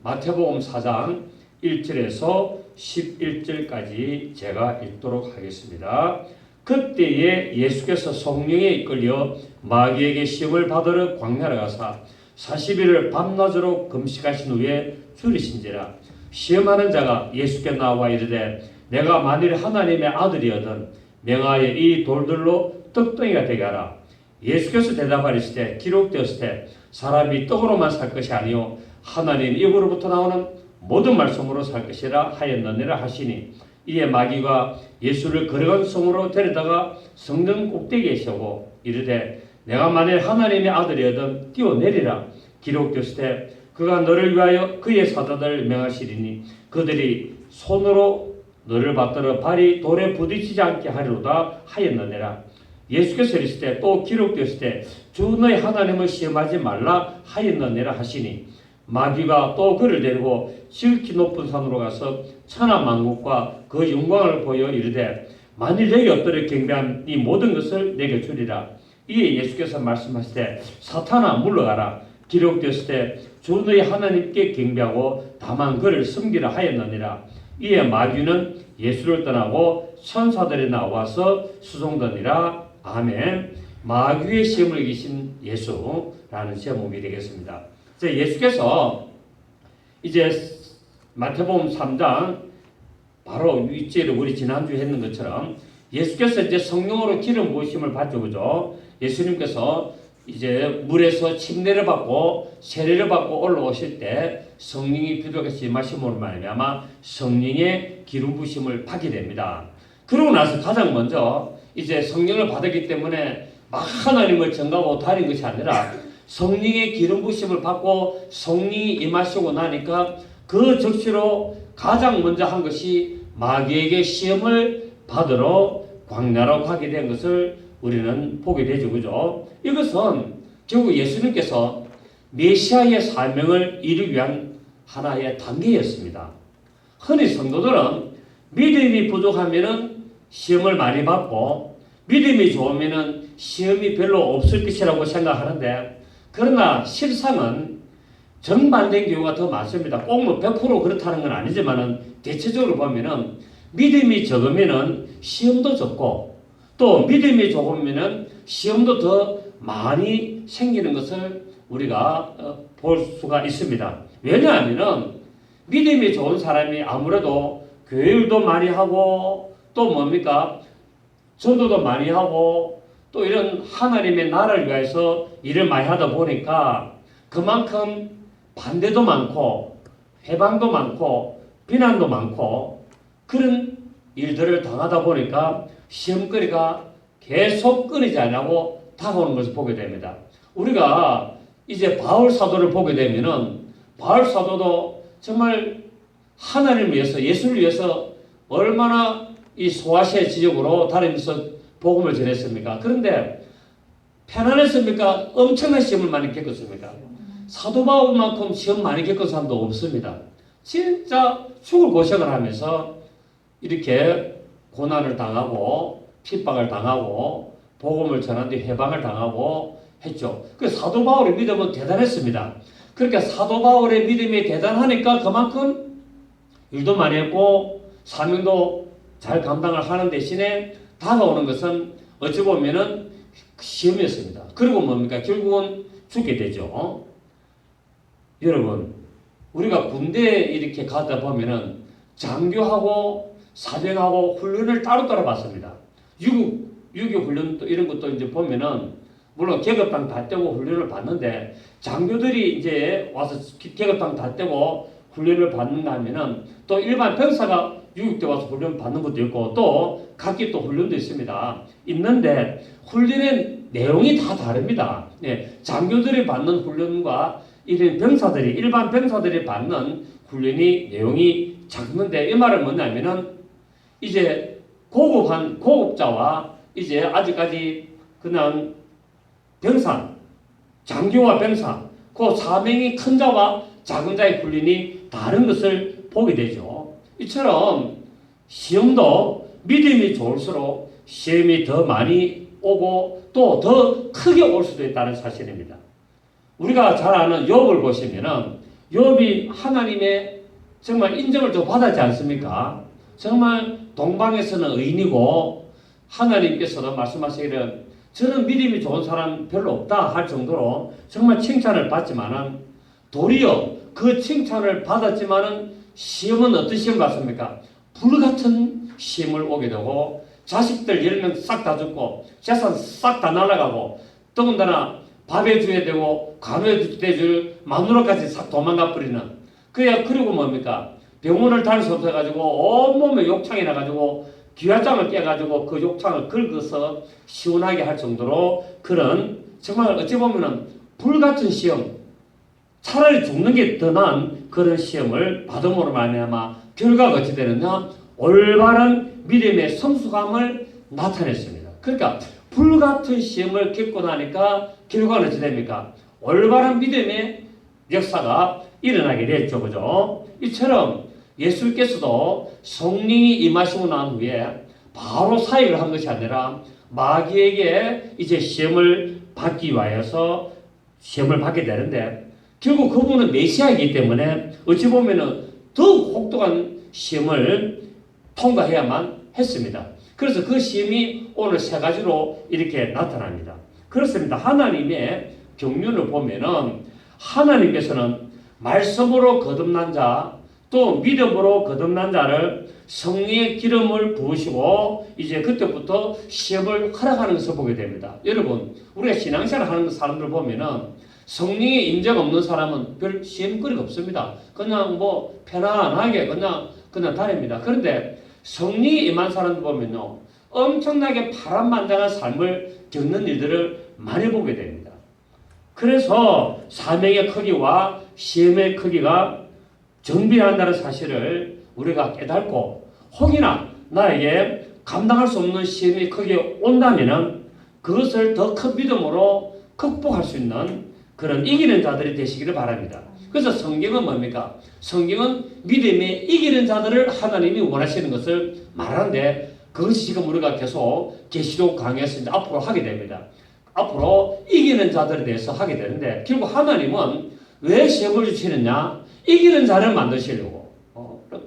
마태복음 4장 1절에서 11절까지 제가 읽도록 하겠습니다. 그때에 예수께서 성령에 이끌려 마귀에게 시험을 받으러 광야로 가사 40일을 밤낮으로 금식하신 후에 줄이신지라. 시험하는 자가 예수께 나와 이르되 내가 만일 하나님의 아들이거든 명하여 이 돌들로 떡덩이가 되게 하라. 예수께서 대답하시되 기록되었으되 사람이 떡으로만 살 것이 아니요 하나님 입으로부터 나오는 모든 말씀으로 살 것이라 하였느니라 하시니, 이에 마귀가 예수를 거룩한 성으로 데려다가 성전 꼭대기에 세우고 이르되 내가 만일 하나님의 아들이거든 뛰어내리라. 기록되었으되 그가 너를 위하여 그의 사자들을 명하시리니 그들이 손으로 너를 받들어 발이 돌에 부딪히지 않게 하리로다 하였느니라. 예수께서 이르시되 또 기록되었으되 주 너희 하나님을 시험하지 말라 하였느니라 하시니, 마귀가 또 그를 데리고 지극히 높은 산으로 가서 천하만국과 그 영광을 보여 이르되 만일 내게 얻도록 경배한 이 모든 것을 내게 주리라. 이에 예수께서 말씀하시되 사탄아 물러가라. 기록되었으되 주 너희 하나님께 경배하고 다만 그를 섬기라 하였느니라. 이에 마귀는 예수를 떠나고 천사들이 나와서 수종더니라. 아멘. 마귀의 시험을 이기신 예수라는 제목이 되겠습니다. 예수께서 이제 마태복음 3장 바로 윗절에 우리 지난주에 했는 것처럼 예수께서 이제 성령으로 기름 부으심을 받죠. 그죠? 예수님께서 이제 물에서 침례를 받고 세례를 받고 올라오실 때 성령이 비둘기같이 임하심으로 말미암아 성령의 기름 부으심을 받게 됩니다. 그러고 나서 가장 먼저 이제 성령을 받았기 때문에 막 하나님을 전가하고 다닌 것이 아니라 성령의 기름 부으심을 받고 성령이 임하시고 나니까 그 적시로 가장 먼저 한 것이 마귀에게 시험을 받으러 광야로 가게 된 것을 우리는 보게 되죠. 그죠? 이것은 결국 예수님께서 메시아의 사명을 이루기 위한 하나의 단계였습니다. 흔히 성도들은 믿음이 부족하면은 시험을 많이 받고 믿음이 좋으면은 시험이 별로 없을 것이라고 생각하는데, 그러나 실상은 정반대인 경우가 더 많습니다. 꼭 뭐 100% 그렇다는 건 아니지만은 대체적으로 보면은 믿음이 적으면은 시험도 적고 또 믿음이 적으면은 시험도 더 많이 생기는 것을 우리가 볼 수가 있습니다. 왜냐하면은 믿음이 좋은 사람이 아무래도 교회일도 많이 하고 또 뭡니까? 전도도 많이 하고 또 이런 하나님의 나라를 위해서 일을 많이 하다 보니까 그만큼 반대도 많고 회방도 많고 비난도 많고 그런 일들을 당하다 보니까 시험거리가 계속 끊이지 않고 다가오는 것을 보게 됩니다. 우리가 이제 바울 사도를 보게 되면은 바울 사도도 정말 하나님을 위해서 예수를 위해서 얼마나 이 소아시아 지역으로 다니면서 복음을 전했습니까? 그런데 편안했습니까? 엄청난 시험을 많이 겪었습니까? 사도 바울만큼 시험 많이 겪은 사람도 없습니다. 진짜 죽을 고생을 하면서 이렇게 고난을 당하고 핍박을 당하고 복음을 전한 뒤 해방을 당하고 했죠. 그 사도 바울의 믿음은 대단했습니다. 그러니까 사도 바울의 믿음이 대단하니까 그만큼 일도 많이 했고 사명도 잘 감당을 하는 대신에 다가오는 것은 어찌 보면은 시험이었습니다. 그리고 뭡니까? 결국은 죽게 되죠. 여러분, 우리가 군대에 이렇게 가다 보면은 장교하고 사병하고 훈련을 따로따로 받습니다. 유교 훈련 또 이런 것도 이제 보면은 물론 계급당 다 떼고 훈련을 받는데 장교들이 이제 와서 계급당 다 떼고 훈련을 받는가 하면은 또 일반 병사가 유격대 와서 훈련 받는 것도 있고 또 각기 또 훈련도 있습니다. 있는데 훈련의 내용이 다 다릅니다. 네, 장교들이 받는 훈련과 이런 병사들이 일반 병사들이 받는 훈련이 내용이 작는데 이 말은 뭐냐면은 이제 고급자와 이제 아직까지 그냥 병사, 장교와 병사, 그 사명이 큰 자와 작은 자의 훈련이 다른 것을 보게 되죠. 이처럼 시험도 믿음이 좋을수록 시험이 더 많이 오고 또 더 크게 올 수도 있다는 사실입니다. 우리가 잘 아는 욥을 보시면은 욥이 하나님의 정말 인정을 좀 받았지 않습니까? 정말 동방에서는 의인이고 하나님께서도 말씀하시기를 저는 믿음이 좋은 사람 별로 없다 할 정도로 정말 칭찬을 받지만은 도리어 그 칭찬을 받았지만은 시험은 어떤 시험 받습니까? 불같은 시험을 오게 되고 자식들 10명 싹 다 죽고 재산 싹 다 날아가고 더군다나 밥에 줘야 되고 간호에 대줄 마누라까지 싹 도망가 버리는 그리고 뭡니까? 병원을 다닐 수 없어가지고 온몸에 욕창이 나가지고 귀화장을 깨가지고 그 욕창을 긁어서 시원하게 할 정도로 그런 정말 어찌 보면은 불같은 시험 차라리 죽는 게 더 나은 그런 시험을 받음으로 말미암아 결과가 어찌 되느냐? 올바른 믿음의 성숙함을 나타냈습니다. 그러니까 불같은 시험을 겪고 나니까 결과는 어찌 됩니까? 올바른 믿음의 역사가 일어나게 됐죠. 그죠? 이처럼 예수께서도 성령이 임하시고 난 후에 바로 사역을 한 것이 아니라 마귀에게 이제 시험을 받기 위하여서 시험을 받게 되는데 결국 그분은 메시아이기 때문에 어찌 보면은 더욱 혹독한 시험을 통과해야만 했습니다. 그래서 그 시험이 오늘 세 가지로 이렇게 나타납니다. 그렇습니다. 하나님의 경륜을 보면은 하나님께서는 말씀으로 거듭난 자, 또 믿음으로 거듭난 자를 성령의 기름을 부으시고 이제 그때부터 시험을 허락하는 것을 보게 됩니다. 여러분, 우리가 신앙생활 하는 사람들 보면은 성령의 임재가 없는 사람은 별 시험거리가 없습니다. 그냥 뭐 편안하게 그냥 다닙니다. 그런데 성령이 임한 사람들 보면요, 엄청나게 파란만장한 삶을 겪는 일들을 많이 보게 됩니다. 그래서 사명의 크기와 시험의 크기가 정비한다는 사실을 우리가 깨닫고 혹이나 나에게 감당할 수 없는 시험의 크기가 온다면 그것을 더 큰 믿음으로 극복할 수 있는 그런 이기는 자들이 되시기를 바랍니다. 그래서 성경은 뭡니까? 성경은 믿음에 이기는 자들을 하나님이 원하시는 것을 말하는데 그것이 지금 우리가 계속 계시록 강의에서 이제 앞으로 하게 됩니다. 앞으로 이기는 자들에 대해서 하게 되는데 결국 하나님은 왜 시험을 주시느냐? 이기는 자를 만드시려고.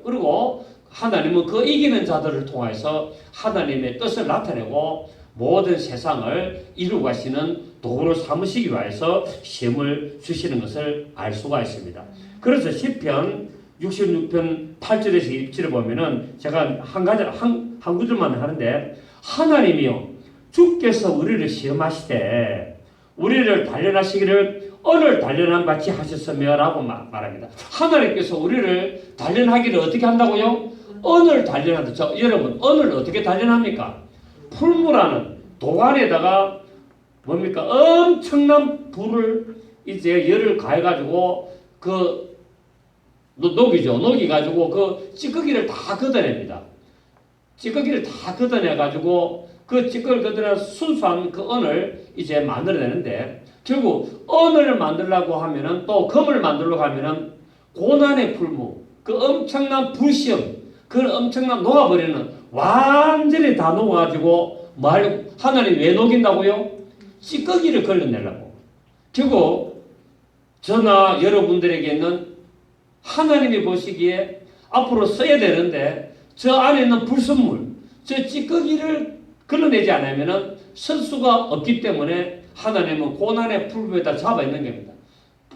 그리고 하나님은 그 이기는 자들을 통해서 하나님의 뜻을 나타내고 모든 세상을 이루고 가시는 도구를 삼으시기 위해서 시험을 주시는 것을 알 수가 있습니다. 그래서 시편 66편 8절에서 2절을 보면은 제가 한 구절만 하는데 하나님이요 주께서 우리를 시험하시되 우리를 단련하시기를 언을 단련함 같이 하셨으며 라고 말합니다. 하나님께서 우리를 단련하기를 어떻게 한다고요? 언을 단련한다. 여러분 언을 어떻게 단련합니까? 풀무라는 도관에다가 뭡니까? 엄청난 불을 이제 열을 가해가지고 그 녹이죠. 녹이가지고 그 찌꺼기를 다 걷어냅니다. 찌꺼기를 다 걷어내가지고 그 찌꺼기를 걷어내 순수한 그 언을 이제 만들어내는데 결국 언을 만들려고 하면은 또 금을 만들려고 하면은 고난의 풀무, 그 엄청난 불시험, 그 엄청난 녹아버리는 완전히 다 녹아가지고 하나님 왜 녹인다고요? 찌꺼기를 걸러내려고. 결국 저나 여러분들에게는 하나님이 보시기에 앞으로 써야 되는데 저 안에 있는 불순물, 저 찌꺼기를 걸러내지 않으면 쓸 수가 없기 때문에 하나님은 고난의 풀부에다 잡아 있는 겁니다.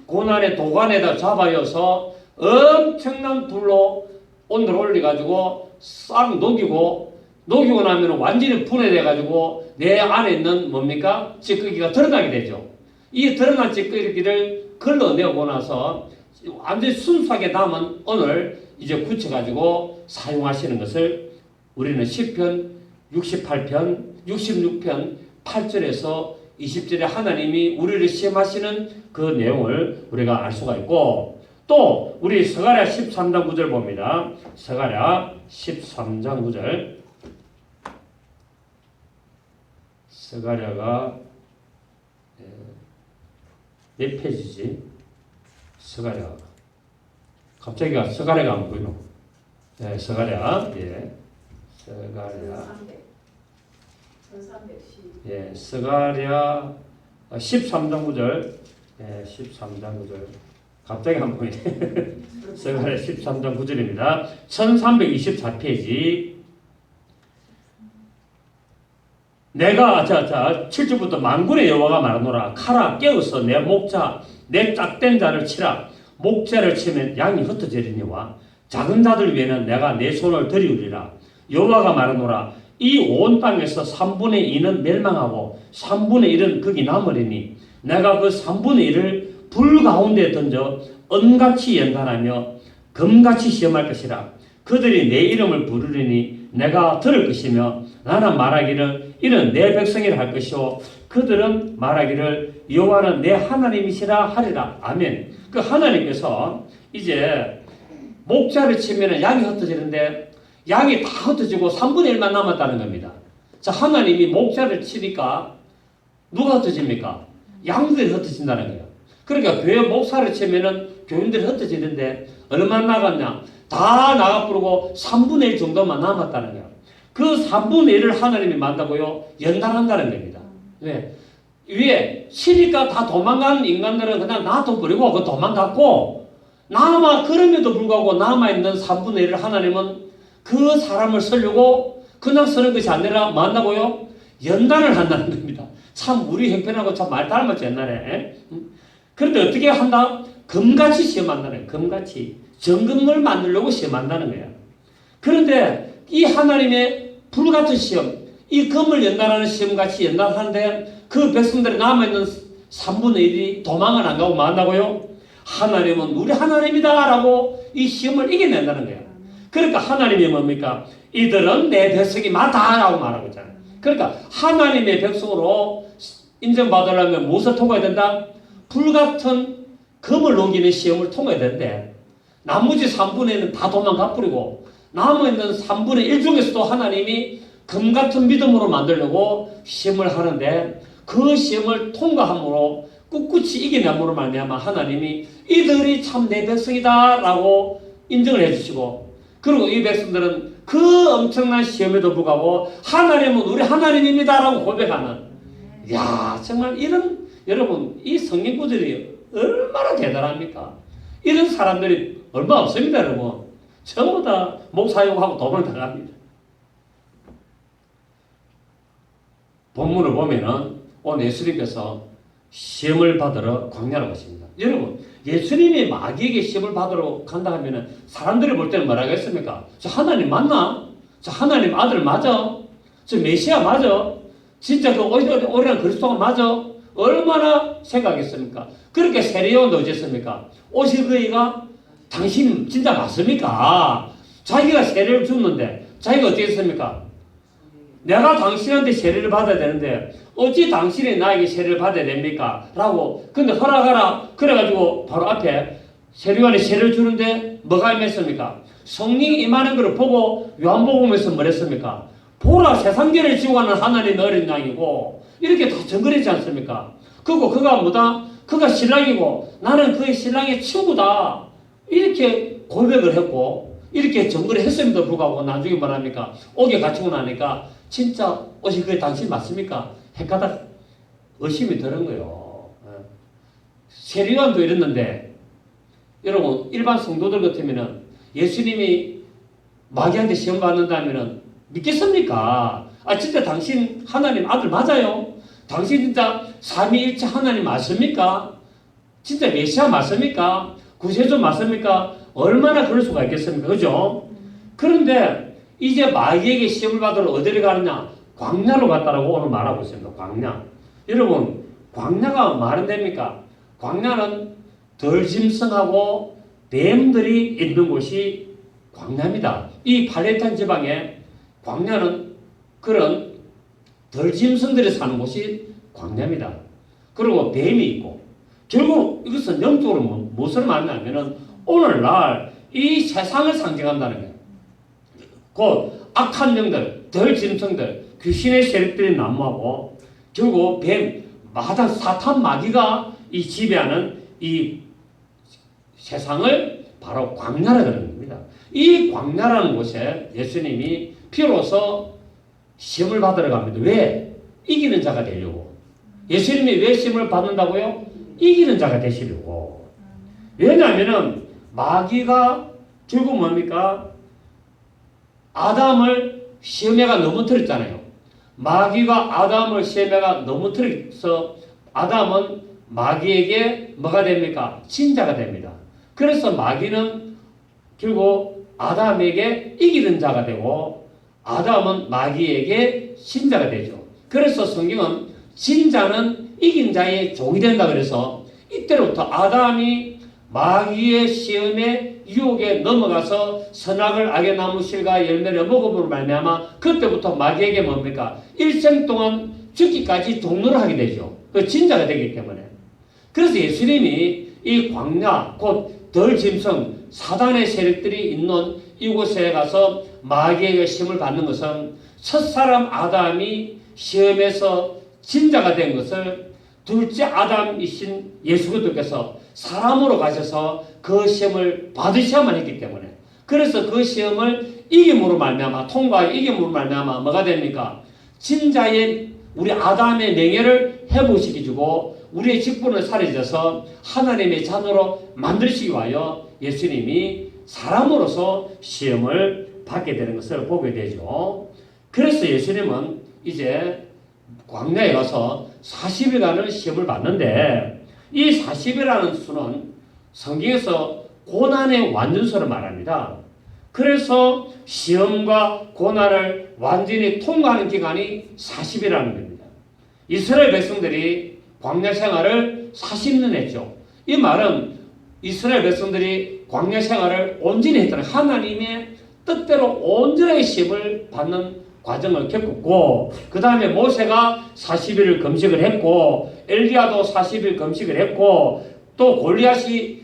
고난의 도관에다 잡아여서 엄청난 불로 온도를 올려가지고 싹 녹이고 나면 완전히 분해돼가지고 내 안에 있는 뭡니까? 찌꺼기가 드러나게 되죠. 이 드러난 찌꺼기를 걸러내고 나서 완전히 순수하게 남은 언을 이제 굳혀가지고 사용하시는 것을 우리는 시편 68편, 66편 8절에서 20절에 하나님이 우리를 시험하시는 그 내용을 우리가 알 수가 있고 또 우리 스가랴 13장 9절 봅니다. 스가랴 13장 9절 스가랴가 몇 페이지지? 스가랴 갑자기 스가랴가 안 보이노? 네, 스가랴 스가랴 1310 스가랴 13장 9절 13장 9절 갑자기 한 번이네. 스가랴 13장 9절입니다. 1324페이지. 내가 7절부터 만군의 여호와가 말하노라. 카라 깨어서 내 목자 내 짝된 자를 치라. 목자를 치면 양이 흩어지리니와 작은 자들 위에는 내가 내 손을 들이우리라. 여호와가 말하노라. 이 온 땅에서 3분의 2는 멸망하고 3분의 1은 거기 남으리니 내가 그 3분의 1을 불 가운데 던져 은같이 연단하며 금같이 시험할 것이라. 그들이 내 이름을 부르리니 내가 들을 것이며 나는 말하기를 이는 내 백성이라 할 것이요 그들은 말하기를 여호와는 내 하나님이시라 하리라. 아멘. 그 하나님께서 이제 목자를 치면 양이 흩어지는데 양이 다 흩어지고 3분의 1만 남았다는 겁니다. 자, 하나님이 목자를 치니까 누가 흩어집니까? 양들이 흩어진다는 거예요. 그러니까 교회 목사를 치면은 교인들이 흩어지는데 얼마나 나갔냐? 다 나가버리고 3분의 1 정도만 남았다는 거예요. 그 3분의 1을 하나님이 만다고요? 연단한다는 겁니다. 왜? 위에 치니까 다 도망가는 인간들은 그냥 놔둬버리고 그 도망갔고 그럼에도 불구하고 남아있는 3분의 1을 하나님은 그 사람을 쓰려고 그냥 쓰는 것이 아니라 뭐 한다고요? 연단을 한다는 겁니다. 참 우리 형편하고 참 말 닮았죠 옛날에. 그런데 어떻게 한다? 금같이 시험한다는 거예요. 금같이. 정금을 만들려고 시험한다는 거예요. 그런데 이 하나님의 불같은 시험, 이 금을 연단하는 시험같이 연단하는데 그 백성들이 남아있는 3분의 1이 도망을 안 가고 뭐 한다고요? 하나님은 우리 하나님이다 라고 이 시험을 이겨낸다는 거예요. 그러니까 하나님이 뭡니까? 이들은 내 백성이 맞다 라고 말하고 있잖아요. 그러니까 하나님의 백성으로 인정받으려면 무엇을 통과해야 된다? 불같은 금을 녹이는 시험을 통과해야 되는데 나머지 3분의 1은 다 도망가 버리고 남아있는 3분의 1 중에서도 하나님이 금같은 믿음으로 만들려고 시험을 하는데 그 시험을 통과함으로 꿋꿋이 이겨냄으로 말미암아 하나님이 이들이 참 내 백성이다 라고 인정을 해주시고 그리고 이 백성들은 그 엄청난 시험에도 불구하고 하나님은 우리 하나님입니다 라고 고백하는 야 정말 이런 여러분 이 성경 구절이 얼마나 대단합니까? 이런 사람들이 얼마 없습니다 여러분. 전부 다 목사용하고 도망 나갑니다. 본문을 보면은 오늘 예수님께서 시험을 받으러 광야로 가십니다. 여러분 예수님이 마귀에게 시험을 받으러 간다 하면은 사람들이 볼 때는 뭐라고 했습니까? 저 하나님 맞나? 저 하나님 아들 맞아? 저 메시아 맞아? 진짜 그 오리란 그리스도가 맞아? 얼마나 생각했습니까? 그렇게 세례요한도 어쨌습니까? 오실 그이가 당신 진짜 맞습니까? 자기가 세례를 줬는데 자기가 어떻게 했습니까? 내가 당신한테 세례를 받아야 되는데 어찌 당신이 나에게 세례를 받아야 됩니까? 라고 근데 허락하라 그래가지고 바로 앞에 세례요한이 세례를 주는데 뭐가 임했습니까? 성령이 임하는 것을 보고 요한복음에서 뭐랬습니까? 보라 세상계를 지고가는 하나님의 어린 양이고 이렇게 다 정글했지 않습니까? 그리고 그가 뭐다? 그가 신랑이고 나는 그의 신랑의 친구다 이렇게 고백을 했고 이렇게 정글을 했음에도 불구하고 나중에 뭐랍니까? 옥에 갇히고 나니까 진짜 옷이 그게 당신 맞습니까? 헷가닥 의심이 드는 거예요. 세례요한도 이랬는데 여러분 일반 성도들 같으면은 예수님이 마귀한테 시험 받는다면은 믿겠습니까? 아 진짜 당신 하나님 아들 맞아요? 당신 진짜 삼위일체 하나님 맞습니까? 진짜 메시아 맞습니까? 구세주 맞습니까? 얼마나 그럴 수가 있겠습니까? 그죠? 그런데 이제 마귀에게 시험을 받으러 어디를 가느냐? 광야로 갔다라고 오늘 말하고 있습니다. 광야. 여러분 광야가 말은 됩니까? 광야는 덜짐승하고 뱀들이 있는 곳이 광야입니다. 이 팔레스타인 지방에 광야는 그런 덜짐승들이 사는 곳이 광야입니다. 그리고 뱀이 있고 결국 이것은 영적으로 무엇을 말하냐면은 오늘날 이 세상을 상징한다는 거예요. 곧 악한 영들, 덜짐승들, 귀신의 세력들이 난무하고 결국 뱀, 마단 사탄 마귀가 이 지배하는 이 세상을 바로 광야라 그러는 겁니다. 이 광야라는 곳에 예수님이 비로소 시험을 받으러 갑니다. 왜? 이기는 자가 되려고. 예수님이 왜 시험을 받는다고요? 이기는 자가 되시려고. 왜냐하면은 마귀가 결국 뭡니까? 아담을 시험에가 넘어뜨렸잖아요. 마귀가 아담을 시험에가 넘어뜨려서 아담은 마귀에게 뭐가 됩니까? 친자가 됩니다. 그래서 마귀는 결국 아담에게 이기는 자가 되고 아담은 마귀에게 신자가 되죠. 그래서 성경은 진자는 이긴 자의 종이 된다 그래서 이때로부터 아담이 마귀의 시험에 유혹에 넘어가서 선악을 악의 나무 실과 열매를 먹음으로 말미암아 그때부터 마귀에게 뭡니까? 일생 동안 죽기까지 종노를 하게 되죠. 그 진자가 되기 때문에. 그래서 예수님이 이 광야 곧 덜 짐승 사단의 세력들이 있는 이곳에 가서 마귀에게 시험을 받는 것은 첫사람 아담이 시험에서 진자가 된 것을 둘째 아담이신 예수 그리스도께서 사람으로 가셔서 그 시험을 받으셔야만 했기 때문에 그래서 그 시험을 이김으로 말미암아 통과의 이김으로 말미암아 뭐가 됩니까? 진자의 우리 아담의 명예를 회복시켜주고 우리의 직분을 사라져서 하나님의 자녀로 만드시기 위하여 예수님이 사람으로서 시험을 받게 되는 것을 보게 되죠. 그래서 예수님은 이제 광야에 가서 40일간을 시험을 받는데 이 40일이라는 수는 성경에서 고난의 완전수를 말합니다. 그래서 시험과 고난을 완전히 통과하는 기간이 40일이라는 겁니다. 이스라엘 백성들이 광야 생활을 40년 했죠. 이 말은 이스라엘 백성들이 광야 생활을 온전히 했다는 하나님의 뜻대로 온전하게 시험을 받는 과정을 겪었고 그 다음에 모세가 40일을 금식을 했고 엘리야도 40일 금식을 했고 또 골리앗이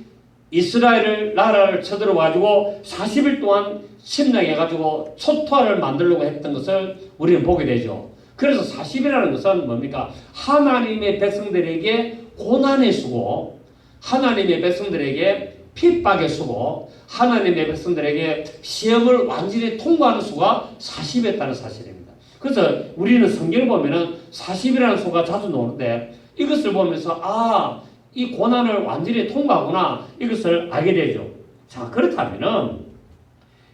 이스라엘 나라를 쳐들어가지고 40일 동안 침략해가지고 초토화를 만들려고 했던 것을 우리는 보게 되죠. 그래서 40일이라는 것은 뭡니까? 하나님의 백성들에게 고난의 수고 하나님의 백성들에게 핍박의 수고 하나님의 백성들에게 시험을 완전히 통과하는 수가 40이었다는 사실입니다. 그래서 우리는 성경을 보면은 40이라는 수가 자주 나오는데 이것을 보면서 이 고난을 완전히 통과하구나 이것을 알게 되죠. 자 그렇다면은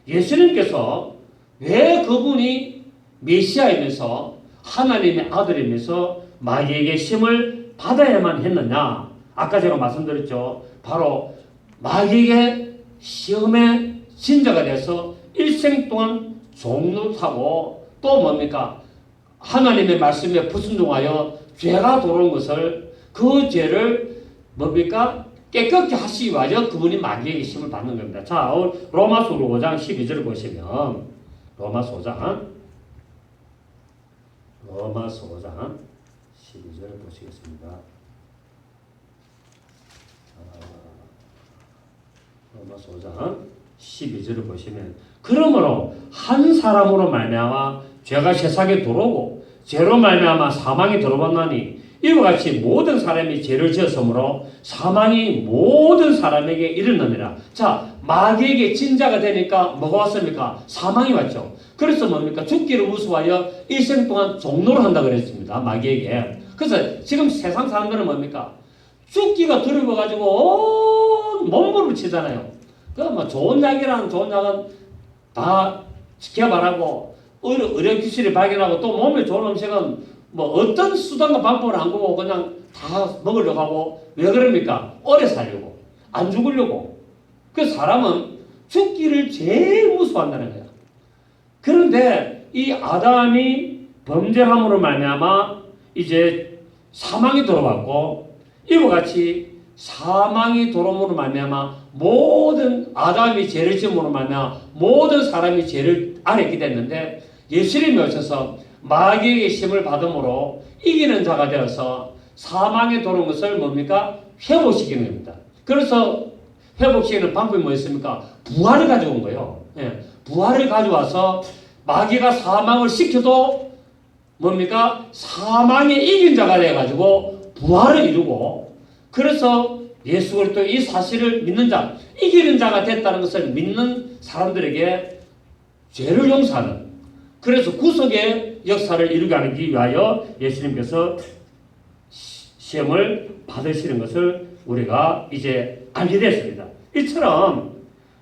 예수님께서 왜 그분이 메시아이면서 하나님의 아들이면서 마귀에게 시험을 받아야만 했느냐? 아까 제가 말씀드렸죠. 바로 마귀에게 시험의 진자가 돼서 일생 동안 종노하고 또 뭡니까? 하나님의 말씀에 불순종하여 죄가 들어온 것을 그 죄를 뭡니까? 깨끗게 하시기 위하여 그분이 마귀에게 시험을 받는 겁니다. 자, 로마서 5장 12절을 보시면 로마서 5장 12절 보시겠습니다. 로마서 5장 12절을 보시면 그러므로 한 사람으로 말미암아 죄가 세상에 들어오고 죄로 말미암아 사망이 들어왔나니 이와 같이 모든 사람이 죄를 지었으므로 사망이 모든 사람에게 이르느니라. 자, 마귀에게 진자가 되니까 뭐가 왔습니까? 사망이 왔죠. 그래서 뭡니까? 죽기를 무서워하여 일생 동안 종노를 한다 그랬습니다. 마귀에게. 그래서 지금 세상 사람들은 뭡니까? 죽기가 두려워가지고 온 몸부림을 치잖아요. 뭐 좋은 약이라는 좋은 약은 다 지켜바라고 의료기술이 발견하고 또 몸에 좋은 음식은 뭐 어떤 수단과 방법을 안 보고 그냥 다 먹으려고 하고 왜 그럽니까? 오래 살려고 안 죽으려고. 그 사람은 죽기를 제일 무서워한다는 거야. 그런데 이 아담이 범죄함으로 말미암아 이제 사망이 들어왔고 이와 같이 사망이 들어옴으로 말미암아 모든 아담이 죄를 지음으로 말미암아 모든 사람이 죄를 아뢰게 됐는데 예수님이 오셔서 마귀에게 시험을 받음으로 이기는 자가 되어서 사망에 들어온 것을 뭡니까? 회복시키는 겁니다. 그래서 회복시키는 방법이 뭐였습니까? 부활을 가져온 거예요. 예. 부활을 가져와서 마귀가 사망을 시켜도 뭡니까? 사망에 이긴 자가 되어가지고 부활을 이루고 그래서 예수 그리스도 이 사실을 믿는 자, 이기는 자가 됐다는 것을 믿는 사람들에게 죄를 용서하는 그래서 구속의 역사를 이루게 하기 위하여 예수님께서 시험을 받으시는 것을 우리가 이제 알게 됐습니다. 이처럼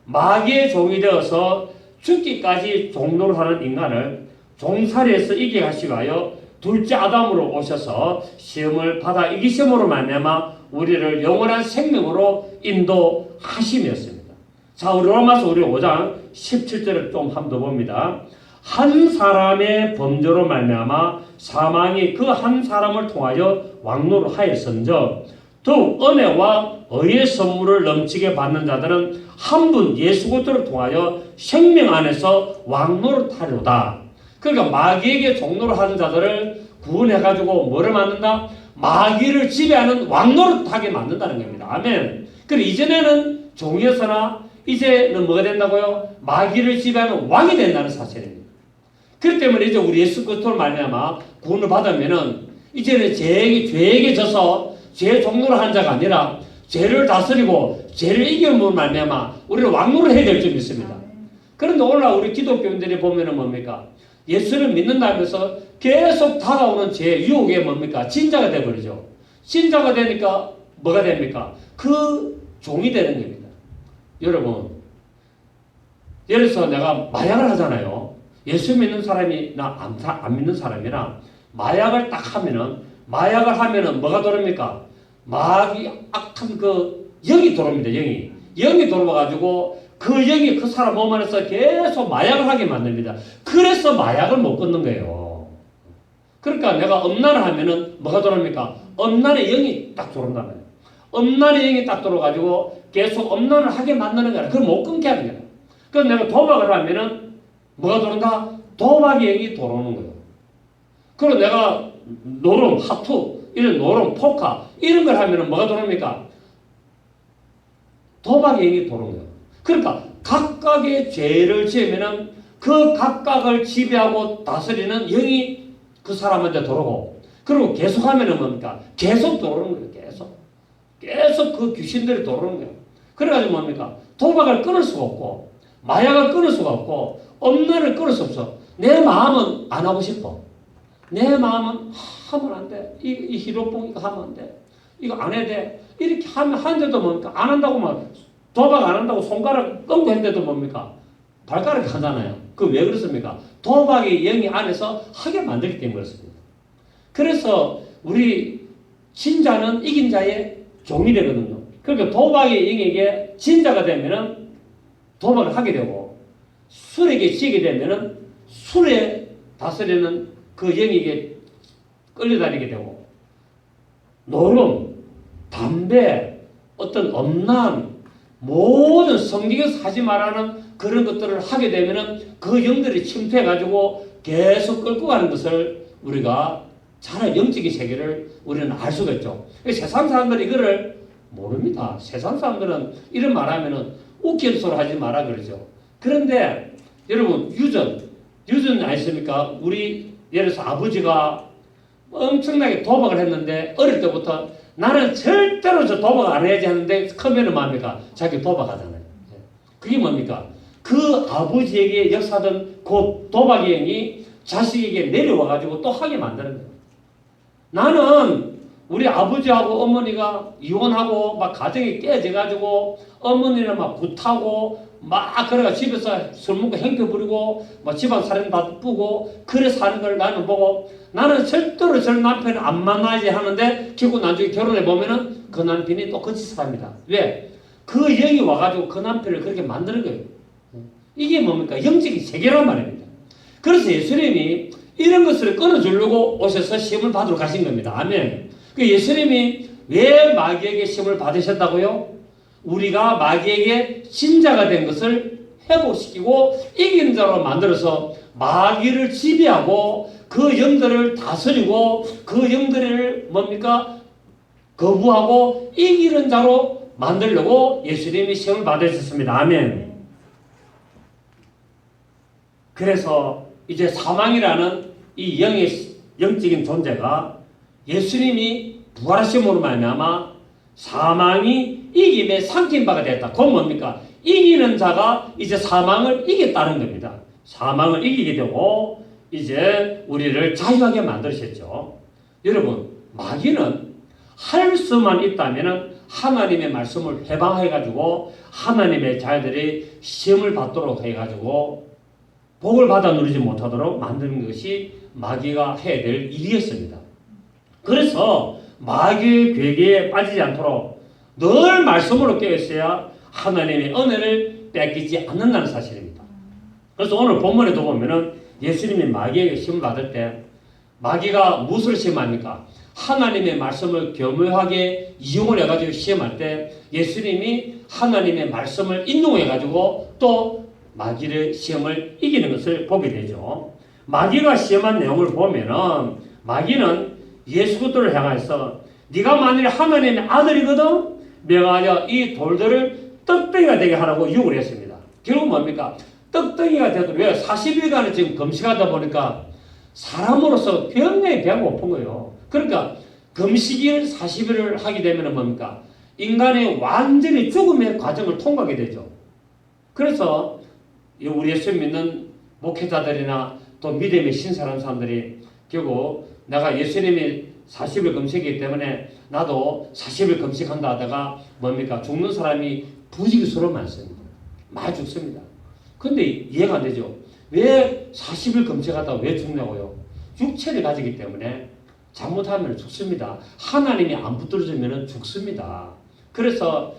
마귀의 종이 되어서 죽기까지 종노를 하는 인간을 종살이에서 이기게 하시기 위하여 둘째 아담으로 오셔서 시험을 받아 이기심으로 말미암아 우리를 영원한 생명으로 인도하심이었습니다. 자, 우리 로마서 우리 5장 17절을 좀 한번 더 봅니다. 한 사람의 범죄로 말미암아 사망이 그 한 사람을 통하여 왕노를 하였은즉 더욱 은혜와 의의 선물을 넘치게 받는 자들은 한 분 예수 그리스도를 통하여 생명 안에서 왕노를 타려다. 그러니까 마귀에게 종노를 하는 자들을 구원해가지고 뭐를 만든다? 마귀를 지배하는 왕노를 타게 만든다는 겁니다. 아멘. 그럼 이전에는 종이었으나 이제는 뭐가 된다고요? 마귀를 지배하는 왕이 된다는 사실입니다. 그렇기 때문에 이제 우리 예수 그리스도를 말미암아 구원을 받으면은 이제는 죄에게 져서 죄 종노를 한 자가 아니라 죄를 다스리고 죄를 이겨먹은 말미암아 우리는 왕노를 해야 될 줄 믿습니다. 그런데 오늘날 우리 기독교인들이 보면은 뭡니까? 예수를 믿는다면서 계속 다가오는 죄, 유혹에 뭡니까? 진자가 되어버리죠. 진자가 되니까 뭐가 됩니까? 그 종이 되는 겁니다. 여러분, 예를 들어서 내가 마약을 하잖아요. 예수 믿는 사람이나 안 믿는 사람이나 마약을 딱 하면은, 마약을 하면은 뭐가 들어옵니까? 마귀 악한 그 영이 들어옵니다. 영이 들어와가지고 그 영이 그 사람 몸 안에서 계속 마약을 하게 만듭니다. 그래서 마약을 못 끊는 거예요. 그러니까 내가 음란을 하면은 뭐가 들어옵니까? 음란의 영이 딱 들어온단 말이에요. 음란의 영이 딱 들어가지고 계속 음란을 하게 만드는 거야. 그걸 못 끊게 하는 거야. 그래서 내가 도박을 하면은 뭐가 들어온다? 도박의 영이 들어오는 거예요. 그리고 내가 노름, 하투, 이런 노름, 포카 이런 걸 하면은 뭐가 들어옵니까? 도박의 영이 들어오는 거예요. 그러니까 각각의 죄를 지으면은 그 각각을 지배하고 다스리는 영이 그 사람한테 들어오고, 그리고 계속하면은 뭡니까? 계속 들어오는 거예요. 계속 그 귀신들이 들어오는 거예요. 그래가지고 뭡니까? 도박을 끊을 수가 없고, 마약을 끊을 수가 없고, 음란을 끊을 수 없어. 내 마음은 안 하고 싶어. 내 마음은 하면 안 돼. 이 히로뽕 이거 하면 안 돼. 이거 안 해야 돼. 이렇게 하는데도 뭡니까? 안 한다고 막 도박 안 한다고 손가락 뻥고 했는데도 뭡니까? 발가락이 하잖아요. 그 왜 그렇습니까? 도박의 영이 안에서 하게 만들기 때문에 그렇습니다. 그래서 우리 진자는 이긴 자의 종이 되거든요. 그러니까 도박의 영에게 진자가 되면은 도박을 하게 되고, 술에게 지게 되면은 술에 다스리는 그 영에게 끌려다니게 되고, 노름, 담배, 어떤 음란, 모든 성경에서 하지 말라는 그런 것들을 하게 되면은 그 영들이 침투해가지고 계속 끌고 가는 것을 우리가 잘 영적인 세계를 우리는 알 수가 있죠. 세상 사람들이 이거를 모릅니다. 세상 사람들은 이런 말 하면은 웃기는 소리 하지 마라 그러죠. 그런데 여러분, 유전 아십니까? 우리 예를 들어서 아버지가 엄청나게 도박을 했는데 어릴 때부터 나는 절대로 저 도박 안 해야지 하는데 크면은 뭡니까? 자기 도박하잖아요. 그게 뭡니까? 그 아버지에게 역사하던 그 도박의 영이 자식에게 내려와가지고 또 하게 만드는 거예요. 나는 우리 아버지하고 어머니가 이혼하고 막 가정이 깨져가지고 어머니는 막 굿하고 막 그래가 집에서 술 먹고 행패 부리고 막 집안 사람 다 뿌고 그래 사는 걸 나는 보고, 나는 절대로 저 남편을 안 만나야지 하는데 결국 나중에 결혼해 보면은 그 남편이 또 거짓 사람이다. 왜? 그 영이 와가지고 그 남편을 그렇게 만드는 거예요. 이게 뭡니까? 영적인 세계란 말입니다. 그래서 예수님이 이런 것을 끊어주려고 오셔서 시험을 받으러 가신 겁니다. 아멘. 그 예수님이 왜 마귀에게 시험을 받으셨다고요? 우리가 마귀에게 신자가 된 것을 회복시키고 이기는 자로 만들어서 마귀를 지배하고 그 영들을 다스리고 그 영들을 뭡니까? 거부하고 이기는 자로 만들려고 예수님이 시험을 받으셨습니다. 아멘. 그래서 이제 사망이라는 이 영적인 존재가 예수님이 부활하심으로 말미암아 사망이 이김에 삼킨 바가 됐다. 그건 뭡니까? 이기는 자가 이제 사망을 이겼다는 겁니다. 사망을 이기게 되고 이제 우리를 자유하게 만드셨죠. 여러분, 마귀는 할 수만 있다면 하나님의 말씀을 해방해가지고 하나님의 자녀들이 시험을 받도록 해가지고 복을 받아 누리지 못하도록 만드는 것이 마귀가 해야 될 일이었습니다. 그래서 마귀의 괴계에 빠지지 않도록 늘 말씀으로 깨어있어야 하나님의 은혜를 뺏기지 않는다는 사실입니다. 그래서 오늘 본문에도 보면은 예수님이 마귀에게 시험 받을 때 마귀가 무엇을 시험합니까? 하나님의 말씀을 교묘하게 이용을 해가지고 시험할 때 예수님이 하나님의 말씀을 인용해가지고 또 마귀의 시험을 이기는 것을 보게 되죠. 마귀가 시험한 내용을 보면은 마귀는 예수 그리스도를 향해서 네가 만일 하나님의 아들이거든 명하여 이 돌들을 떡덩이가 되게 하라고 유혹을 했습니다. 결국 뭡니까? 떡덩이가 되도록 왜 40일간을 지금 금식하다 보니까 사람으로서 굉장히 배가 고픈 거예요. 그러니까 금식일 40일을 하게 되면 뭡니까? 인간이 완전히 죽음의 과정을 통과하게 되죠. 그래서 우리 예수 믿는 목회자들이나 또 믿음의 신사람 사람들이 결국 내가 예수님이 40일 금식이기 때문에 나도 40일 금식한다 하다가 뭡니까? 죽는 사람이 부지기수로 많습니다. 많이 죽습니다. 근데 이해가 안 되죠. 왜 40일 금식하다가 왜 죽냐고요? 육체를 가지기 때문에 잘못하면 죽습니다. 하나님이 안 붙들어주면 죽습니다. 그래서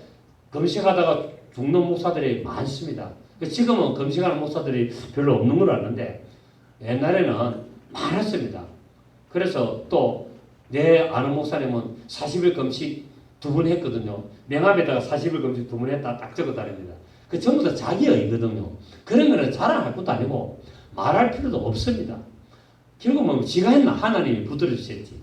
금식하다가 죽는 목사들이 많습니다. 지금은 금식하는 목사들이 별로 없는 걸 아는데 옛날에는 많았습니다. 그래서 또 내 아는 목사님은 40일 금식 2번 했거든요. 명함에다가 40일 금식 2번 했다 딱 적어 다닙니다. 그 전부 다 자기 의거든요. 그런 거는 자랑할 것도 아니고 말할 필요도 없습니다. 결국은 지가 했나 하나님이 붙들어 주셨지.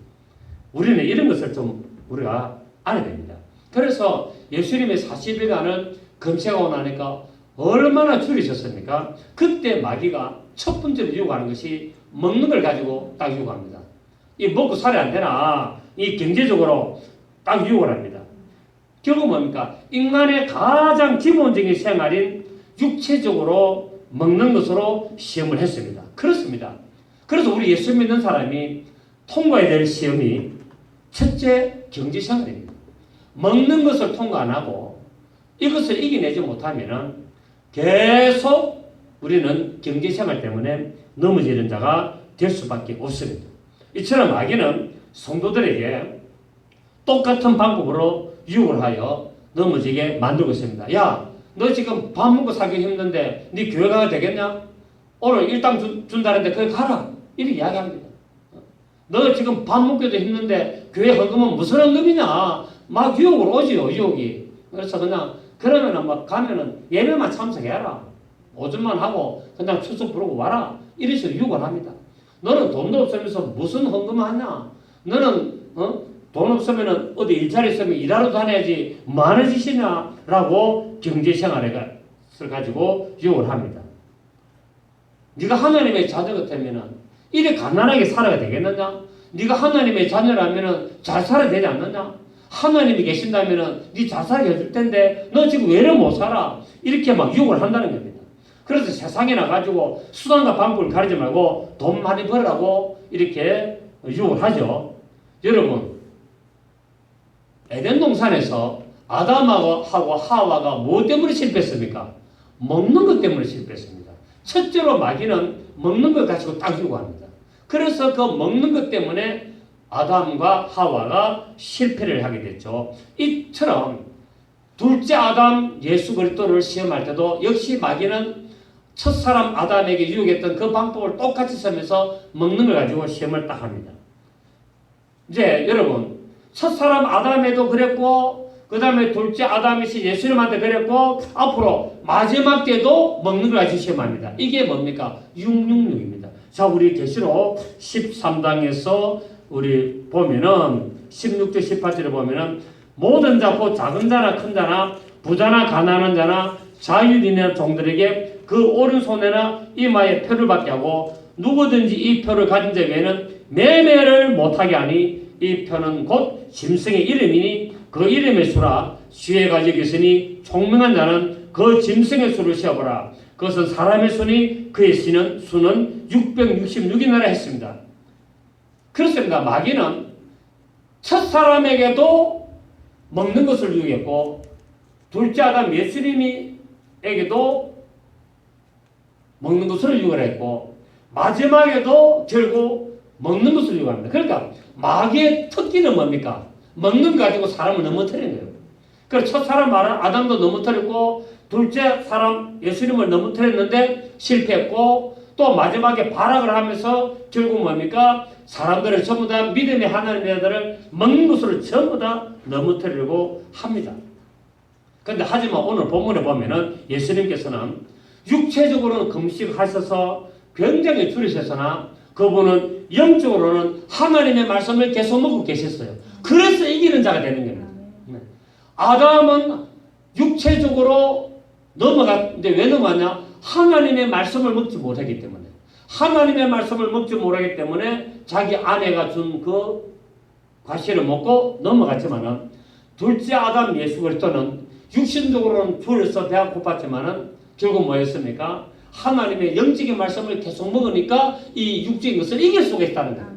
우리는 이런 것을 좀 우리가 알아야 됩니다. 그래서 예수님의 40일간을 금식하고 나니까 얼마나 줄이셨습니까? 그때 마귀가 첫 번째로 유혹하는 것이 먹는 걸 가지고 딱 유혹합니다. 이 먹고 살이 안 되나 이 경제적으로 딱 유혹을 합니다. 결국 뭡니까? 인간의 가장 기본적인 생활인 육체적으로 먹는 것으로 시험을 했습니다. 그렇습니다. 그래서 우리 예수 믿는 사람이 통과해야 될 시험이 첫째 경제생활입니다. 먹는 것을 통과 안 하고 이것을 이겨내지 못하면 계속 우리는 경제생활 때문에 넘어지는 자가 될 수밖에 없습니다. 이처럼 마귀는 성도들에게 똑같은 방법으로 유혹을 하여 넘어지게 만들고 있습니다. 야, 너 지금 밥 먹고 살기 힘든데 네 교회 가야 되겠냐? 오늘 일당 준다는데 거기 가라. 이렇게 이야기합니다. 너 지금 밥 먹기도 힘든데 교회 헌금은 무슨 헌금이냐? 막 유혹을 오지요, 유혹이. 그래서 그냥 그러면은 막 가면은 예배만 참석해라. 오줌만 하고 그냥 추석 부르고 와라. 이런 식으로 유혹을 합니다. 너는 돈도 없으면서 무슨 헌금을 하냐? 너는 돈 없으면 어디 일자리 있으면 일하러 다녀야지 많은 짓이냐? 라고 경제생활을 가지고 유혹을 합니다. 네가 하나님의 자녀 같으면 이래 가난하게 살아야 되겠느냐? 네가 하나님의 자녀라면 잘 살아야 되지 않느냐? 하나님이 계신다면 네 잘 살게 해줄 텐데 너 지금 왜 이래 못 살아? 이렇게 막 유혹을 한다는 겁니다. 그래서 세상에 나가지고 수단과 방법을 가리지 말고 돈 많이 벌라고 이렇게 유혹을 하죠. 여러분, 에덴 동산에서 아담하고 하와가 뭐 때문에 실패했습니까? 먹는 것 때문에 실패했습니다. 첫째로 마귀는 먹는 것 가지고 딱 유혹합니다. 그래서 그 먹는 것 때문에 아담과 하와가 실패를 하게 됐죠. 이처럼 둘째 아담 예수 그리스도를 시험할 때도 역시 마귀는 첫사람 아담에게 유혹했던 그 방법을 똑같이 쓰면서 먹는 걸 가지고 시험을 딱 합니다. 이제 여러분, 첫사람 아담에도 그랬고 그 다음에 둘째 아담이신 예수님한테 그랬고 앞으로 마지막 때도 먹는 걸 가지고 시험합니다. 이게 뭡니까? 666입니다. 자, 우리 계시록 13장에서 우리 보면은 16절 18절에 보면은 모든 자, 곧 작은 자나 큰 자나 부자나 가난한 자나 자유인의 종들에게 그 오른손에나 이마에 표를 받게 하고 누구든지 이 표를 가진 자 외에는 매매를 못하게 하니 이 표는 곧 짐승의 이름이니 그 이름의 수라 수에 가지고 있으니 총명한 자는 그 짐승의 수를 세어보라. 그것은 사람의 수니 그의 수는 666이나 했습니다. 그렇습니다. 마귀는 첫 사람에게도 먹는 것을 유혹했고 둘째 아담 예수님에게도 먹는 것을 유혹을 했고 마지막에도 결국 먹는 것을 유혹합니다. 그러니까 마귀의 특기는 뭡니까? 먹는 거 가지고 사람을 넘어뜨리는 거예요. 그래서 첫 사람 아담도 넘어뜨렸고 둘째 사람 예수님을 넘어뜨렸는데 실패했고 또 마지막에 발악을 하면서 결국 뭡니까? 사람들을 전부 다 믿음의 하나님의 아들을 먹는 것으로 전부 다 넘어뜨리려고 합니다. 그런데 하지만 오늘 본문에 보면은 예수님께서는 육체적으로는 금식하셔서 굉장히 줄이셨으나 그분은 영적으로는 하나님의 말씀을 계속 먹고 계셨어요. 그래서 이기는 자가 되는 겁니다. 아담은 육체적으로 넘어갔는데 왜 넘어갔냐? 하나님의 말씀을 먹지 못하기 때문에. 하나님의 말씀을 먹지 못하기 때문에 자기 아내가 준 그 과실을 먹고 넘어갔지만은 둘째 아담 예수 그리스도는 육신적으로는 줄여서 배가 고팠지만은 결국 뭐였습니까? 하나님의 영적인 말씀을 계속 먹으니까 이 육적인 것을 이길 수가 있다는 겁니다.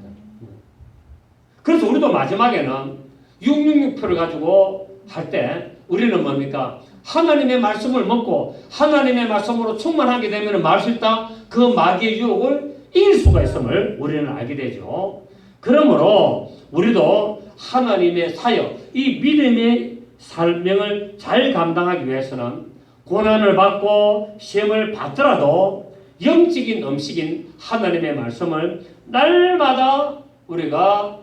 그래서 우리도 마지막에는 666표를 가지고 할 때 우리는 뭡니까? 하나님의 말씀을 먹고 하나님의 말씀으로 충만하게 되면 말 수 있다. 그 마귀의 유혹을 이길 수가 있음을 우리는 알게 되죠. 그러므로 우리도 하나님의 사역, 이 믿음의 사명을 잘 감당하기 위해서는 고난을 받고 시험을 받더라도 영적인 음식인 하나님의 말씀을 날마다 우리가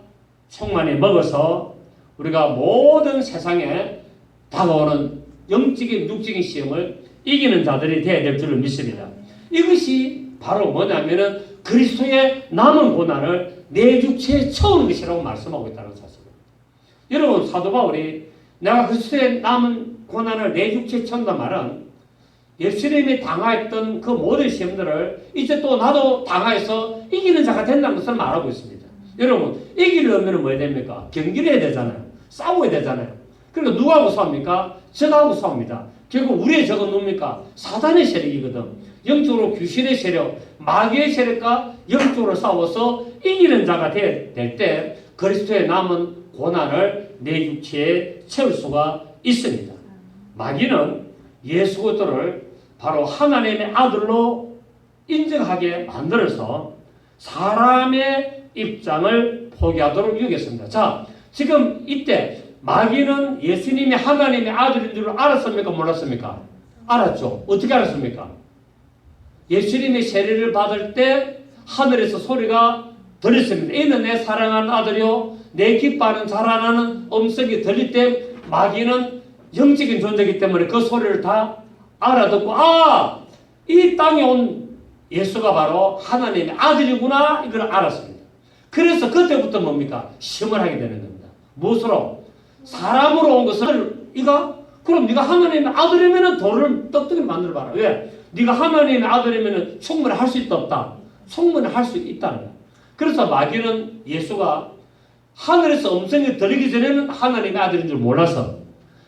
충만히 먹어서 우리가 모든 세상에 다가오는 영적인 육적인 시험을 이기는 자들이 되어야 될 줄을 믿습니다. 이것이 바로 뭐냐면은 그리스도의 남은 고난을 내 육체에 채우는 것이라고 말씀하고 있다는 사실입니다. 여러분 사도 바울이 내가 그리스도의 남은 고난을 내 육체에 채운단 말은 예수님이 당하였던 그 모든 시험들을 이제 또 나도 당하여서 이기는 자가 된다는 것을 말하고 있습니다. 여러분 이기려면 뭐 해야 됩니까? 경기를 해야 되잖아요. 싸워야 되잖아요. 그러니까 누구하고 싸웁니까? 적하고 싸웁니다. 결국 우리의 적은 누굽니까? 사단의 세력이거든. 영적으로 귀신의 세력, 마귀의 세력과 영적으로 싸워서 이기는 자가 될 때 그리스도의 남은 고난을 내 육체에 채울 수가 있습니다. 마귀는 예수 그리스도를 바로 하나님의 아들로 인정하게 만들어서 사람의 입장을 포기하도록 유혹했습니다. 자, 지금 이때 마귀는 예수님이 하나님의 아들인 줄 알았습니까? 몰랐습니까? 알았죠. 어떻게 알았습니까? 예수님이 세례를 받을 때 하늘에서 소리가 들렸습니다. 이는 내 사랑하는 아들이요 내 기뻐하는 자라나는 음성이 들릴 때 마귀는 영적인 존재이기 때문에 그 소리를 다 알아듣고 이 땅에 온 예수가 바로 하나님의 아들이구나 이걸 알았습니다. 그래서 그때부터 뭡니까? 시험을 하게 되는 겁니다. 무엇으로? 사람으로 온 것을 그럼 네가 하나님의 아들이면 돌을 떡떡이 만들어봐라. 왜? 네가 하나님의 아들이면 충분히 할 수 있다 없다? 충분히 할 수 있다는 거야. 그래서 마귀는 예수가 하늘에서 음성이 들리기 전에는 하나님의 아들인 줄 몰라서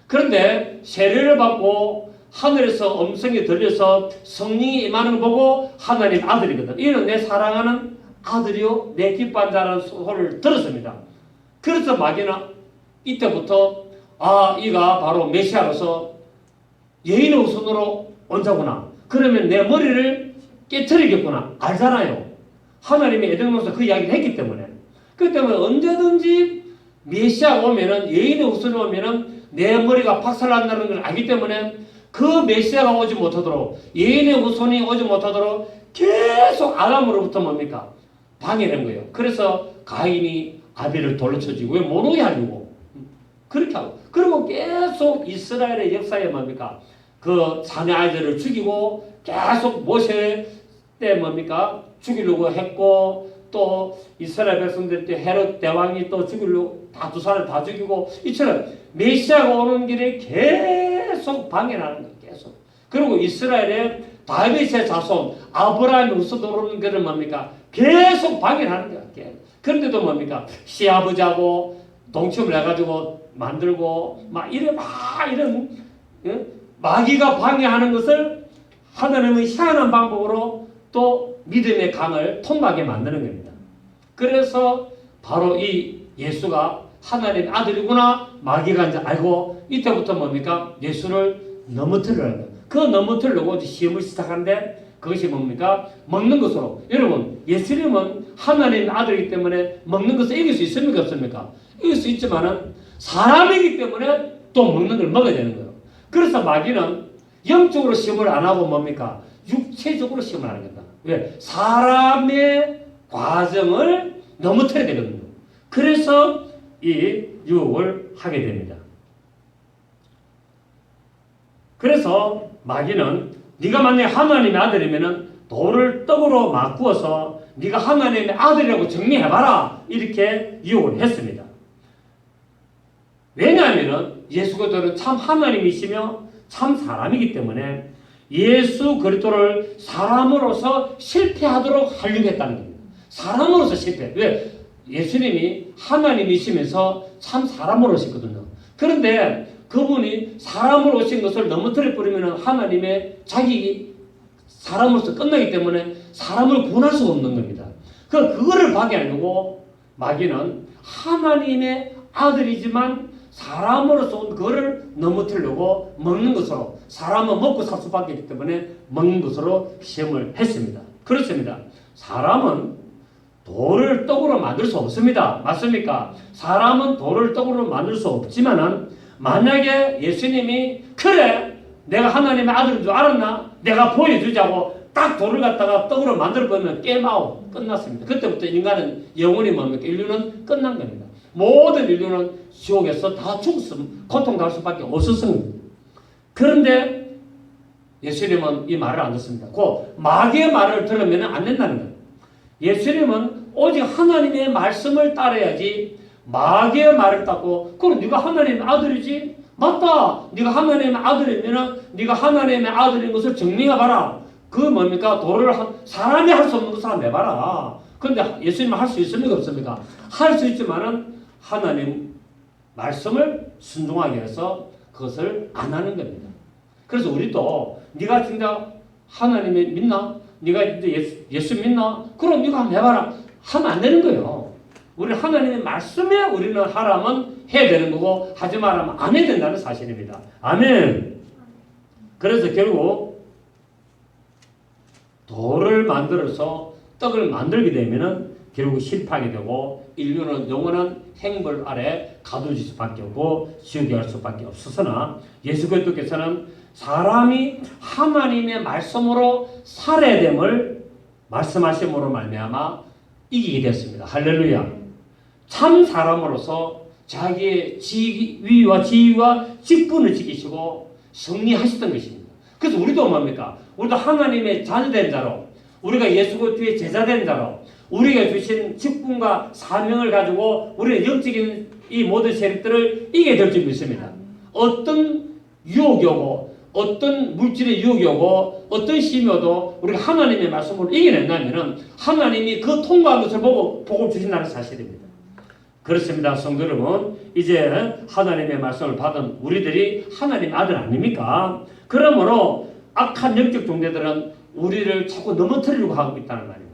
그런데 세례를 받고 하늘에서 음성이 들려서 성령이 임하는 걸 보고 하나님 아들이거든. 이는 내 사랑하는 아들이요 내 기뻐한 자라는 소리를 들었습니다. 그래서 마귀는 이때부터 이가 바로 메시아로서 여인의 후손으로 온 자구나. 그러면 내 머리를 깨트리겠구나. 알잖아요. 하나님의 에덴동산에서 그 이야기를 했기 때문에. 그렇기 때문에 언제든지 메시아가 오면은 여인의 후손이 오면은 내 머리가 박살난다는 걸 알기 때문에 그 메시아가 오지 못하도록 여인의 후손이 오지 못하도록 계속 아담으로부터 뭡니까? 방해된 거예요. 그래서 가인이 아벨을 돌로 쳐주고 왜 못 오게 하려고 그렇게 하고 그리고 계속 이스라엘의 역사에 뭡니까? 그 사내 아이들을 죽이고 계속 모세 때 뭡니까? 죽이려고 했고 또 이스라엘 백성들 때 헤롯 대왕이 또 죽이려고 다 두 사람을 다 죽이고 이처럼 메시아가 오는 길에 계속 방해하는 거예요. 계속. 그리고 이스라엘의 다윗의 자손 아브라함이 후손으로는 그를 뭡니까? 계속 방해하는 거야. 그런데도 뭡니까? 시아버지하고 동침을 해가지고 만들고 이런 마귀가 방해하는 것을 하나님의 희한한 방법으로 또 믿음의 강을 통하게 만드는 겁니다. 그래서 바로 이 예수가 하나님의 아들이구나 마귀가 이제 알고 이때부터 뭡니까? 예수를 넘어뜨리려는 거예요. 그 넘어뜨리려고 이제 시험을 시작하는데 그것이 뭡니까? 먹는 것으로. 여러분, 예수님은 하나님의 아들이기 때문에 먹는 것을 이길 수 있습니까? 없습니까? 이길 수 있지만은 사람이기 때문에 또 먹는 걸 먹어야 되는 거예요. 그래서 마귀는 영적으로 시험을 안 하고 뭡니까? 육체적으로 시험을 하는 겁니다. 왜? 사람의 과정을 넘어뜨려야 되거든요. 그래서 이 유혹을 하게 됩니다. 그래서 마귀는 네가 만약에 하나님의 아들이면은 돌을 떡으로 바꾸어서 네가 하나님의 아들이라고 정리해봐라 이렇게 유혹을 했습니다. 왜냐하면 예수 그리스도는 참 하나님이시며 참 사람이기 때문에 예수 그리스도를 사람으로서 실패하도록 하려고 했다는 겁니다. 사람으로서 실패. 왜? 예수님이 하나님이시면서 참 사람으로 오셨거든요. 그런데 그분이 사람으로 오신 것을 넘어뜨려 버리면 하나님의 자기 사람으로서 끝나기 때문에 사람을 구원할 수 없는 겁니다. 그거를 파괴하려고 마귀는 하나님의 아들이지만 사람으로서 온 그거를 넘어뜨리려고 먹는 것으로, 사람은 먹고 살 수밖에 없기 때문에 먹는 것으로 시험을 했습니다. 그렇습니다. 사람은 돌을 떡으로 만들 수 없습니다. 맞습니까? 사람은 돌을 떡으로 만들 수 없지만은 만약에 예수님이 그래 내가 하나님의 아들인 줄 알았나? 내가 보여주자고 딱 돌을 갖다가 떡으로 만들어 보면 게임아웃 끝났습니다. 그때부터 인간은 영원히 뭡니까? 인류는 끝난 겁니다. 모든 인류는 지옥에서 다 죽었음, 고통당할 수밖에 없었습니다. 그런데 예수님은 이 말을 안 듣습니다. 그 마귀의 말을 들으면 안 된다는 거예요. 예수님은 오직 하나님의 말씀을 따라야지 마귀의 말을 따고 그럼 네가 하나님의 아들이지? 맞다. 네가 하나님의 아들이면 네가 하나님의 아들인 것을 증명해봐라. 그 뭡니까? 돌을 사람이 할 수 없는 것을 한번 해봐라. 그런데 예수님은 할 수 있습니까? 없습니까? 할 수 있지만은 하나님 말씀을 순종하게 해서 그것을 안 하는 겁니다. 그래서 우리도 네가 진짜 하나님을 믿나? 네가 이제 예수 믿나? 그럼 네가 한번 해봐라. 하면 안 되는 거예요. 우리 하나님의 말씀에 우리는 하라면 해야 되는 거고 하지 말라면 안 해야 된다는 사실입니다. 아멘. 그래서 결국 돌을 만들어서 떡을 만들게 되면은 결국 실패하게 되고 인류는 영원한 행벌 아래 가두어질 수밖에 없고 지옥에 갈 수밖에 없었으나 예수 그리스도께서는 사람이 하나님의 말씀으로 살아야 됨을 말씀하심으로 말미암아 이기게 됐습니다. 할렐루야. 참 사람으로서 자기의 지위와 지위와 직분을 지키시고 승리하셨던 것입니다. 그래서 우리도 뭡니까? 우리도 하나님의 자녀된 자로, 우리가 예수 그리스도의 제자된 자로, 우리가 주신 직분과 사명을 가지고 우리의 영적인 이 모든 세력들을 이기게 될 줄 믿습니다. 어떤 유혹이 오고 어떤 물질의 유혹이 오고 어떤 시험이 오도 우리가 하나님의 말씀으로 이겨낸다면 하나님이 그 통과한 것을 보고 복을 주신다는 사실입니다. 그렇습니다. 성도 여러분, 이제 하나님의 말씀을 받은 우리들이 하나님의 아들 아닙니까? 그러므로 악한 영적 존재들은 우리를 자꾸 넘어뜨리려고 하고 있다는 말입니다.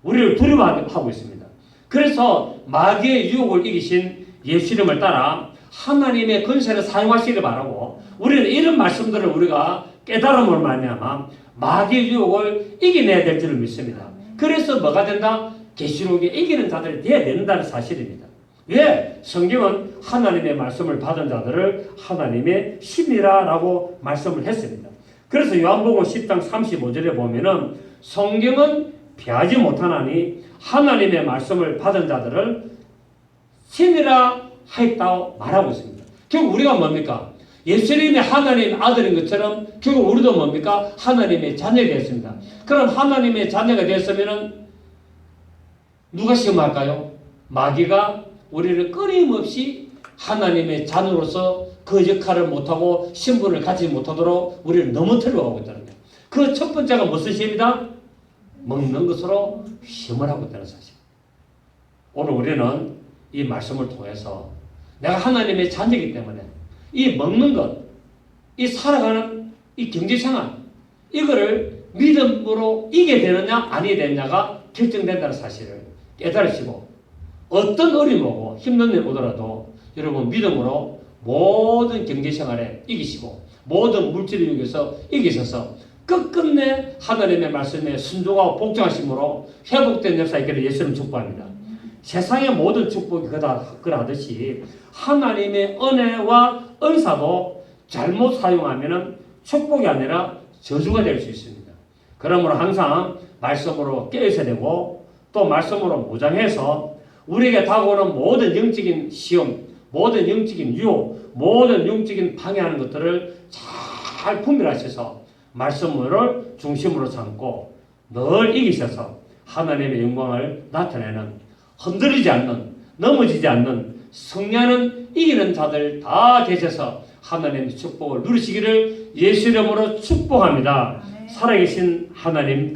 우리를 두려워하고 있습니다. 그래서 마귀의 유혹을 이기신 예수 이름을 따라 하나님의 권세를 사용하시길 바라고 우리는 이런 말씀들을 우리가 깨달음으로 말미암아 마귀의 유혹을 이겨내야 될 줄을 믿습니다. 그래서 뭐가 된다? 계시록에 이기는 자들이 되어야 된다는 사실입니다. 왜? 성경은 하나님의 말씀을 받은 자들을 하나님의 신이라라고 말씀을 했습니다. 그래서 요한복음 10장 35절에 보면은 성경은 피하지 못하나니 하나님의 말씀을 받은 자들을 신이라 하였다고 말하고 있습니다. 결국 우리가 뭡니까? 예수님이 하나님의 아들인 것처럼 결국 우리도 뭡니까? 하나님의 자녀가 되었습니다. 그럼 하나님의 자녀가 되었으면은 누가 시험할까요? 마귀가 우리를 끊임없이 하나님의 자녀로서 그 역할을 못하고 신분을 갖지 못하도록 우리를 넘어뜨리려고 하고 있다는 거예요. 그 첫 번째가 무슨 시험이다? 먹는 것으로 시험을 하고 있다는 사실. 오늘 우리는 이 말씀을 통해서 내가 하나님의 자녀이기 때문에 이 먹는 것, 이 살아가는 이 경제생활, 이거를 믿음으로 이게 되느냐 아니게 되느냐가 결정된다는 사실을 깨달으시고 어떤 어려움이 오고 힘든 일 오더라도 여러분 믿음으로 모든 경제생활에 이기시고 모든 물질의 유혹에서 이기셔서 끝끝내 하나님의 말씀에 순종하고 복종하심으로 회복된 역사 있기를 예수님 축복합니다. 세상의 모든 축복이 그러하듯이 하나님의 은혜와 은사도 잘못 사용하면 축복이 아니라 저주가 될 수 있습니다. 그러므로 항상 말씀으로 깨어있어야 되고 또 말씀으로 무장해서 우리에게 다가오는 모든 영적인 시험, 모든 영적인 유혹, 모든 영적인 방해하는 것들을 잘 분별하셔서 말씀을 중심으로 삼고 늘 이기셔서 하나님의 영광을 나타내는 흔들리지 않는 넘어지지 않는 승리하는 이기는 자들 다 되셔서 하나님의 축복을 누리시기를 예수 이름으로 축복합니다. 살아계신 하나님